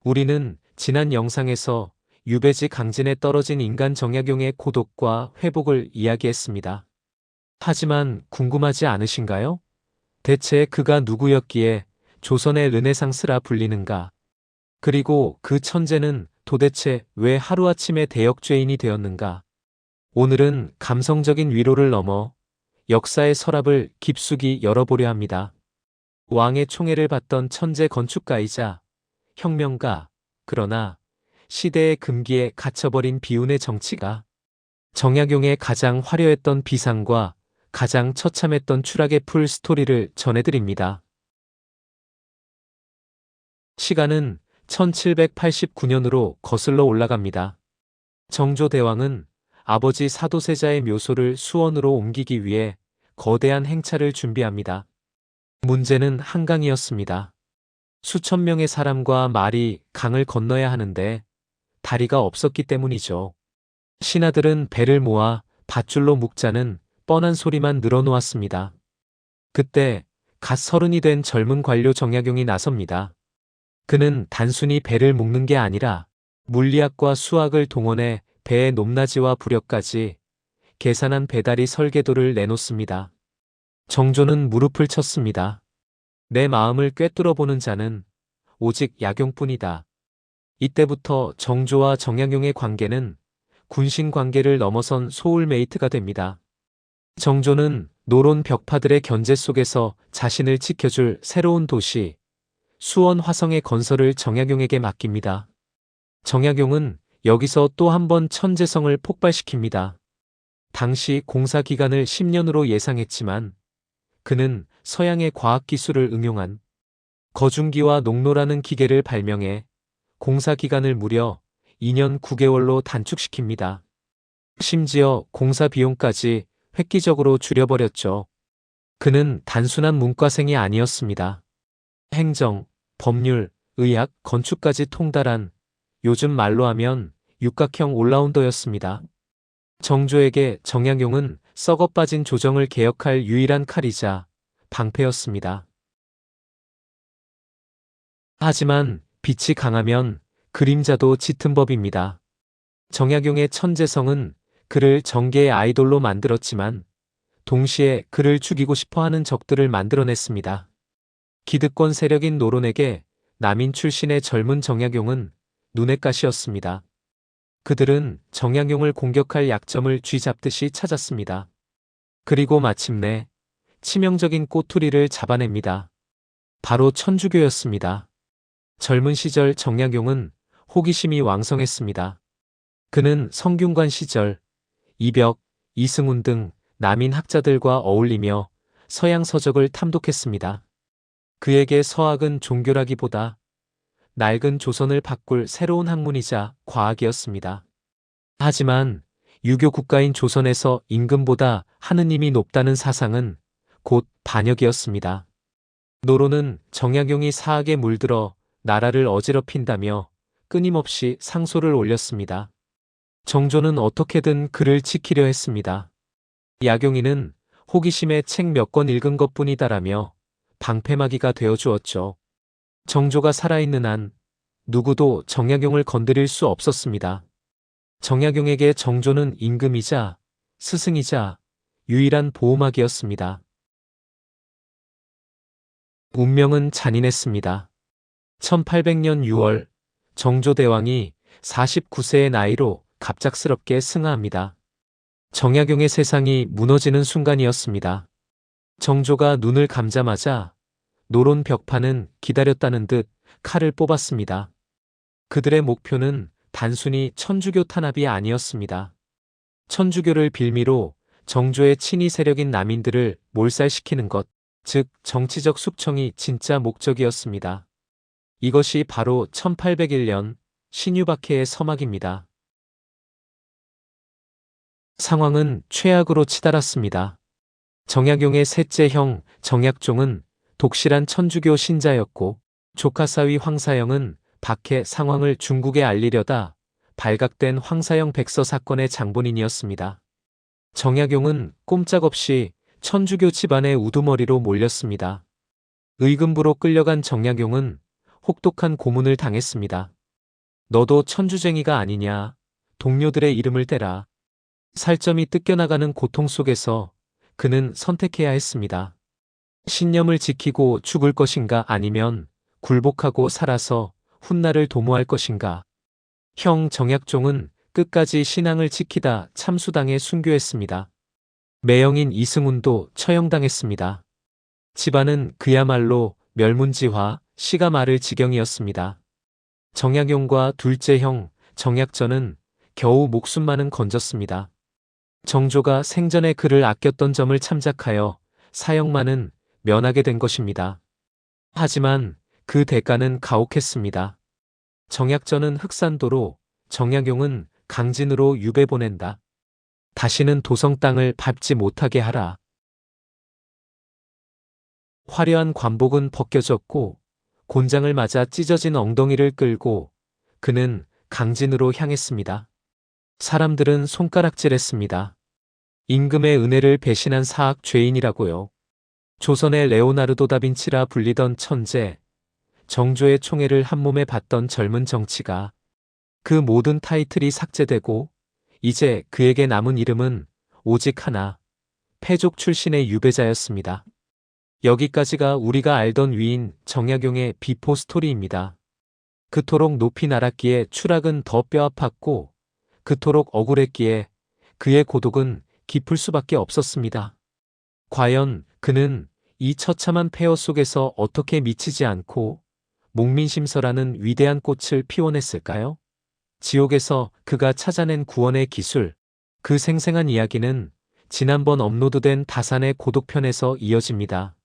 우리는 지난 영상에서 유배지 강진에 떨어진 인간 정약용의 고독과 회복을 이야기했습니다. 하지만 궁금하지 않으신가요? 대체 그가 누구였기에 조선의 르네상스라 불리는가? 그리고 그 천재는 도대체 왜 하루아침에 대역죄인이 되었는가? 오늘은 감성적인 위로를 넘어 역사의 서랍을 깊숙이 열어보려 합니다. 왕의 총애를 받던 천재 건축가이자 혁명가, 그러나 시대의 금기에 갇혀버린 비운의 정치가, 정약용의 가장 화려했던 비상과 가장 처참했던 추락의 풀 스토리를 전해드립니다. 시간은 1789년으로 거슬러 올라갑니다. 정조대왕은 아버지 사도세자의 묘소를 수원으로 옮기기 위해 거대한 행차를 준비합니다. 문제는 한강이었습니다. 수천 명의 사람과 말이 강을 건너야 하는데 다리가 없었기 때문이죠. 신하들은 배를 모아 밧줄로 묶자는 뻔한 소리만 늘어놓았습니다. 그때 갓 30이 된 젊은 관료 정약용이 나섭니다. 그는 단순히 배를 묶는 게 아니라 물리학과 수학을 동원해 배의 높낮이와 부력까지 계산한 배다리 설계도를 내놓습니다. 정조는 무릎을 쳤습니다. 내 마음을 꿰뚫어보는 자는 오직 약용뿐이다. 이때부터 정조와 정약용의 관계는 군신 관계를 넘어선 소울메이트가 됩니다. 정조는 노론 벽파들의 견제 속에서 자신을 지켜줄 새로운 도시, 수원 화성의 건설을 정약용에게 맡깁니다. 정약용은 여기서 또 한 번 천재성을 폭발시킵니다. 당시 공사 기간을 10년으로 예상했지만 그는 서양의 과학기술을 응용한 거중기와 농로라는 기계를 발명해 공사 기간을 무려 2년 9개월로 단축시킵니다. 심지어 공사 비용까지 획기적으로 줄여버렸죠. 그는 단순한 문과생이 아니었습니다. 행정, 법률, 의학, 건축까지 통달한 요즘 말로 하면 육각형 올라운더였습니다. 정조에게 정약용은 썩어빠진 조정을 개혁할 유일한 칼이자 방패였습니다. 하지만 빛이 강하면 그림자도 짙은 법입니다. 정약용의 천재성은 그를 정계의 아이돌로 만들었지만 동시에 그를 죽이고 싶어하는 적들을 만들어냈습니다. 기득권 세력인 노론에게 남인 출신의 젊은 정약용은 눈의 가시였습니다. 그들은 정약용을 공격할 약점을 쥐잡듯이 찾았습니다. 그리고 마침내 치명적인 꼬투리를 잡아냅니다. 바로 천주교였습니다. 젊은 시절 정약용은 호기심이 왕성했습니다. 그는 성균관 시절 이벽, 이승훈 등 남인 학자들과 어울리며 서양 서적을 탐독했습니다. 그에게 서학은 종교라기보다 낡은 조선을 바꿀 새로운 학문이자 과학이었습니다. 하지만 유교 국가인 조선에서 임금보다 하느님이 높다는 사상은 곧 반역이었습니다. 노론은 정약용이 사학에 물들어 나라를 어지럽힌다며 끊임없이 상소를 올렸습니다. 정조는 어떻게든 그를 지키려 했습니다. 약용이는 호기심에 책 몇 권 읽은 것뿐이다라며 방패막이가 되어주었죠. 정조가 살아있는 한 누구도 정약용을 건드릴 수 없었습니다. 정약용에게 정조는 임금이자 스승이자 유일한 보호막이었습니다. 운명은 잔인했습니다. 1800년 6월 정조대왕이 49세의 나이로 갑작스럽게 승하합니다. 정약용의 세상이 무너지는 순간이었습니다. 정조가 눈을 감자마자 노론 벽파는 기다렸다는 듯 칼을 뽑았습니다. 그들의 목표는 단순히 천주교 탄압이 아니었습니다. 천주교를 빌미로 정조의 친위 세력인 남인들을 몰살시키는 것, 즉 정치적 숙청이 진짜 목적이었습니다. 이것이 바로 1801년 신유박해의 서막입니다. 상황은 최악으로 치달았습니다. 정약용의 셋째 형 정약종은 독실한 천주교 신자였고 조카 사위 황사영은 박해 상황을 중국에 알리려다 발각된 황사영 백서 사건의 장본인이었습니다. 정약용은 꼼짝없이 천주교 집안의 우두머리로 몰렸습니다. 의금부로 끌려간 정약용은 혹독한 고문을 당했습니다. 너도 천주쟁이가 아니냐? 동료들의 이름을 대라. 살점이 뜯겨나가는 고통 속에서 그는 선택해야 했습니다. 신념을 지키고 죽을 것인가 아니면 굴복하고 살아서 훗날을 도모할 것인가. 형 정약종은 끝까지 신앙을 지키다 참수당에 순교했습니다. 매형인 이승훈도 처형당했습니다. 집안은 그야말로 멸문지화, 씨가 마를 지경이었습니다. 정약용과 둘째 형 정약전은 겨우 목숨만은 건졌습니다. 정조가 생전에 그를 아꼈던 점을 참작하여 사형만은 면하게 된 것입니다. 하지만 그 대가는 가혹했습니다. 정약전은 흑산도로, 정약용은 강진으로 유배 보낸다. 다시는 도성 땅을 밟지 못하게 하라. 화려한 관복은 벗겨졌고 곤장을 맞아 찢어진 엉덩이를 끌고 그는 강진으로 향했습니다. 사람들은 손가락질했습니다. 임금의 은혜를 배신한 사악 죄인이라고요. 조선의 레오나르도 다빈치라 불리던 천재, 정조의 총애를 한몸에 받던 젊은 정치가 그 모든 타이틀이 삭제되고 이제 그에게 남은 이름은 오직 하나, 패족 출신의 유배자였습니다. 여기까지가 우리가 알던 위인 정약용의 비포 스토리입니다. 그토록 높이 날았기에 추락은 더 뼈아팠고 그토록 억울했기에 그의 고독은 깊을 수밖에 없었습니다. 과연 그는 이 처참한 폐허 속에서 어떻게 미치지 않고 목민심서라는 위대한 꽃을 피워냈을까요? 지옥에서 그가 찾아낸 구원의 기술, 그 생생한 이야기는 지난번 업로드된 다산의 고독편에서 이어집니다.